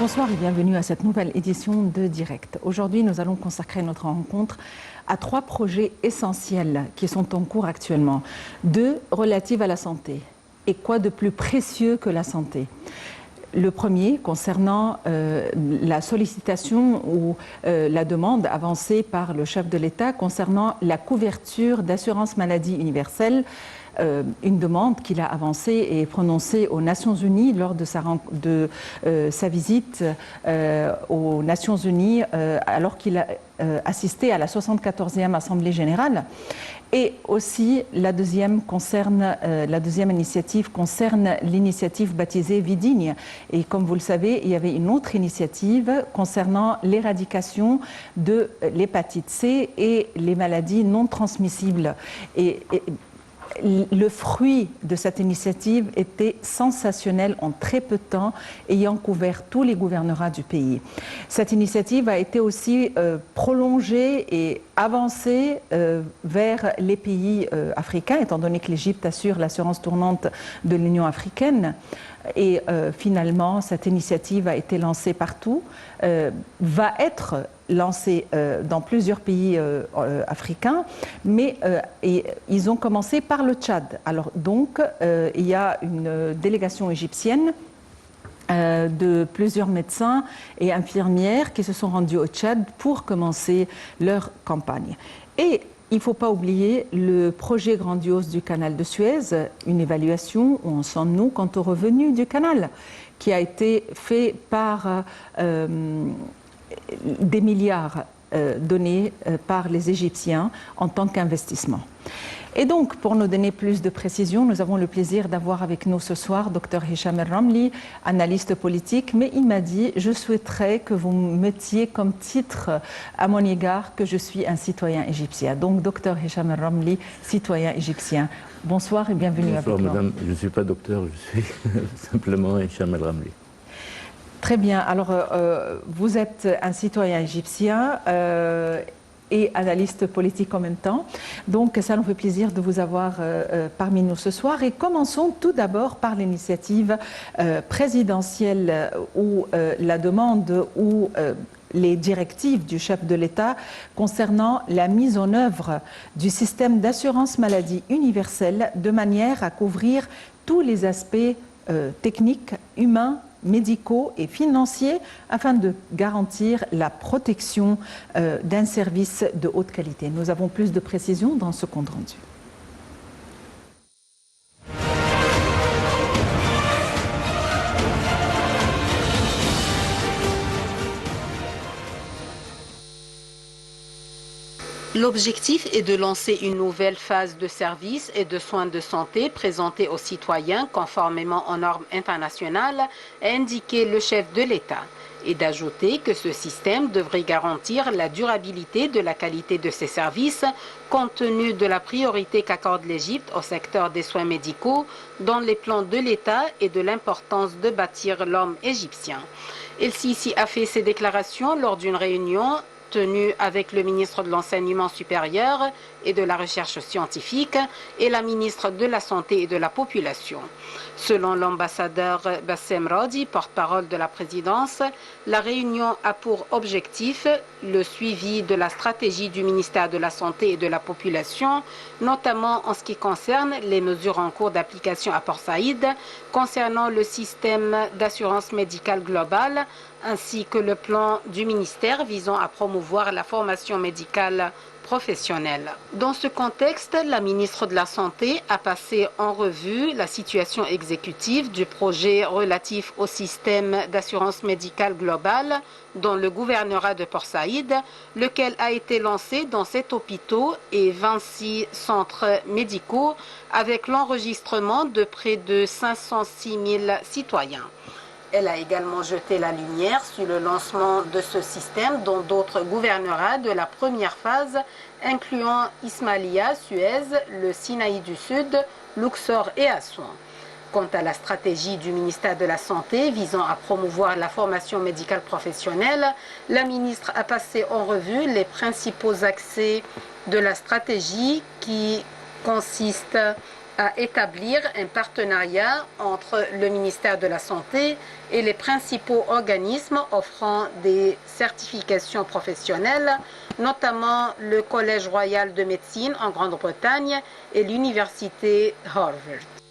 Bonsoir et bienvenue à cette nouvelle édition de Direct. Aujourd'hui, nous allons consacrer notre rencontre à 3 projets essentiels qui sont en cours actuellement. 2 relatifs à la santé. Et quoi de plus précieux que la santé ? Le premier concernant la sollicitation ou la demande avancée par le chef de l'État concernant la couverture d'assurance maladie universelle, une demande qu'il a avancée et prononcée aux Nations Unies lors de sa visite aux Nations Unies alors qu'il a assisté à la 74e Assemblée générale. Et aussi, la deuxième initiative concerne l'initiative baptisée Vidigne. Et comme vous le savez, il y avait une autre initiative concernant l'éradication de l'hépatite C et les maladies non transmissibles. Et le fruit de cette initiative était sensationnel en très peu de temps, ayant couvert tous les gouvernorats du pays. Cette initiative a été aussi prolongée et avancée vers les pays africains, étant donné que l'Égypte assure l'assurance tournante de l'Union africaine. Et finalement, cette initiative a été lancée partout, va être lancée dans plusieurs pays africains, mais ils ont commencé par le Tchad. Alors donc, il y a une délégation égyptienne de plusieurs médecins et infirmières qui se sont rendus au Tchad pour commencer leur campagne. Et il ne faut pas oublier le projet grandiose du canal de Suez, une évaluation où en sommes-nous quant aux revenus du canal, qui a été fait par des milliards donnés par les Égyptiens en tant qu'investissement. Et donc, pour nous donner plus de précisions, nous avons le plaisir d'avoir avec nous ce soir Dr Hicham El-Ramli, analyste politique, mais il m'a dit « Je souhaiterais que vous mettiez comme titre à mon égard que je suis un citoyen égyptien ». Donc, Dr Hicham El-Ramli, citoyen égyptien. Bonsoir et bienvenue avec nous. Bonsoir, madame. Je ne suis pas docteur, je suis simplement Hicham El-Ramli. Très bien. Alors, vous êtes un citoyen égyptien et analyste politique en même temps. Donc, ça nous fait plaisir de vous avoir parmi nous ce soir. Et commençons tout d'abord par l'initiative présidentielle ou la demande ou les directives du chef de l'État concernant la mise en œuvre du système d'assurance maladie universelle de manière à couvrir tous les aspects techniques, humains, médicaux et financiers afin de garantir la protection d'un service de haute qualité. Nous avons plus de précisions dans ce compte rendu. L'objectif est de lancer une nouvelle phase de services et de soins de santé présentés aux citoyens conformément aux normes internationales, a indiqué le chef de l'État, et d'ajouter que ce système devrait garantir la durabilité de la qualité de ces services compte tenu de la priorité qu'accorde l'Égypte au secteur des soins médicaux dans les plans de l'État et de l'importance de bâtir l'homme égyptien. El-Sisi a fait ces déclarations lors d'une réunion tenue avec le ministre de l'Enseignement supérieur et de la Recherche scientifique et la ministre de la Santé et de la Population. Selon l'ambassadeur Bassem Radi, porte-parole de la présidence, la réunion a pour objectif le suivi de la stratégie du ministère de la Santé et de la Population, notamment en ce qui concerne les mesures en cours d'application à Port Saïd concernant le système d'assurance médicale globale, ainsi que le plan du ministère visant à promouvoir la formation médicale professionnelle. Dans ce contexte, la ministre de la Santé a passé en revue la situation exécutive du projet relatif au système d'assurance médicale globale dans le gouvernorat de Port Saïd, lequel a été lancé dans 7 hôpitaux et 26 centres médicaux avec l'enregistrement de près de 506 000 citoyens. Elle a également jeté la lumière sur le lancement de ce système dans d'autres gouvernorats de la première phase, incluant Ismailia, Suez, le Sinaï du Sud, Luxor et Assouan. Quant à la stratégie du ministère de la Santé visant à promouvoir la formation médicale professionnelle, la ministre a passé en revue les principaux axes de la stratégie qui consistent à établir un partenariat entre le ministère de la Santé et les principaux organismes offrant des certifications professionnelles, notamment le Collège royal de médecine en Grande-Bretagne et l'Université Harvard.